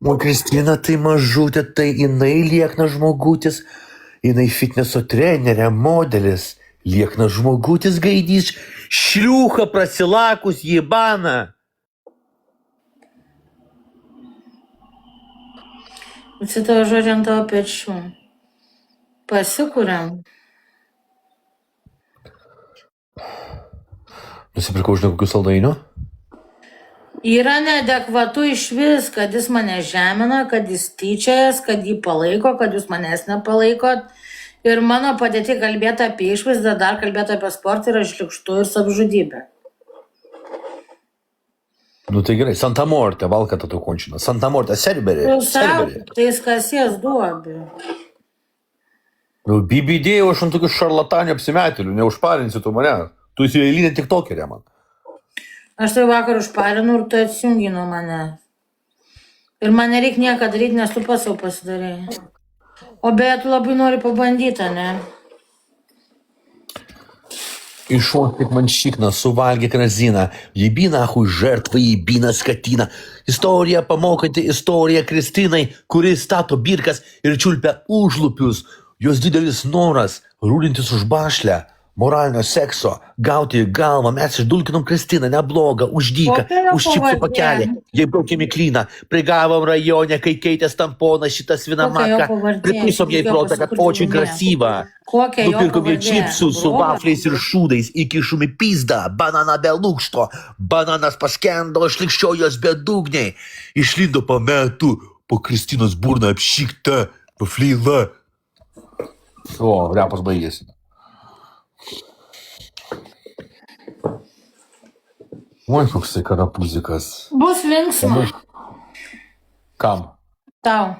O Kristina tai mažutė, tai jinai lieknas žmogutis, jinai fitneso trenerė, modelis, lieknas žmogutis gaidys, šliūcha prasilakus jibana. Visi tavo žodžiai ant tavo pečių. Pasikuriam. Nusipirkau žinai kokių saldainių? Yra neadekvatu iš vis, kad jis mane žemina, kad jis tyčiojas, kad jį palaiko, kad jūs manęs nepalaikot. Ir mano padėti kalbėti apie išvaizdą, dar kalbėti apie sportą yra šlikštu ir savižudybė. Nu tai gerai, Santa Morte, valkata tu končina. Santa Morte, Serberė. Tai skasies duobi. Nu, bibidėjau aš ant tokių šarlatanių apsimetėlių, neužparinsi tu mane. Tu esi eilinė tiktokerė man. Aš tai vakar užparinu ir tu atsijungi nuo mane. Ir man nereik nieko daryti, nes tu pats jau pasidarėjai. O beje, tu labai nori pabandyti, ne? Iššok kaip man šikną, suvalgyk raziną. Jebi nahui žertvą, jebina skatina. Istorija pamokanti istorija Kristinai, kuri stato birkas ir čiulpia užlupius. Jos didelis noras rūdintis už bašlę. Moralinio sekso, gauti į galvą, mes išdulkinom Kristiną, neblogą, už dyką, už čipsų pakelį, jai braukėm į klyną, prigavom rajone, kai keitės tamponą šitą svinamaką, pripysom jai protą, kad очень красиво. Nupirkom jai čipsų su vafliais ir šūdais, įkišom į pizdą, bananą be lūkšto, bananas paskendo, šlikščio jos bedugniai, išlindo po metų, po Kristinos burną apšikta, paflyla. O, repas baigėsi. Oi, koks tai karapuzikas. Bus linksma. Kam? Tau.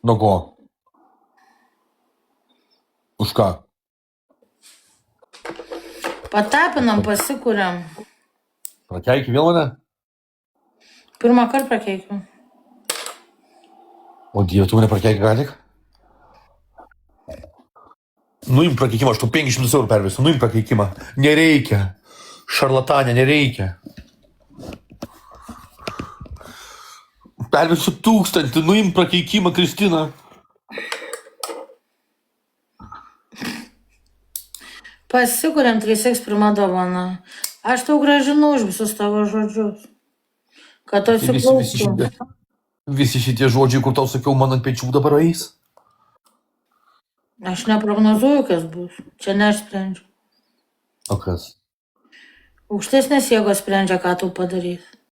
Nuo ko? Už ką? Patapinam, pasikuriam. Prakeiki vėl mane? Pirmą kartą prakeikiu. O Dieve, tu mane prakeiki ką tik? Nuim prakeikimą, aš tu 500 eurų pervesiu, nuim prakeikimą. Nereikia. Šarlatanė, nereikia. Pervesiu 1000, nuim prakeikimą, Kristina. Pasikuriam 3x pirmą dovaną. Aš tau gražinu už visus tavo žodžius. Kad tu atsiklaustum. Visi šitie žodžiai, kur tau sakiau, man ant pečių dabar eis. Aš neprognozuoju, kas bus. Čia nesprendžiu. O kas? Aukštesnės jėgos sprendžia, ką tu padarys.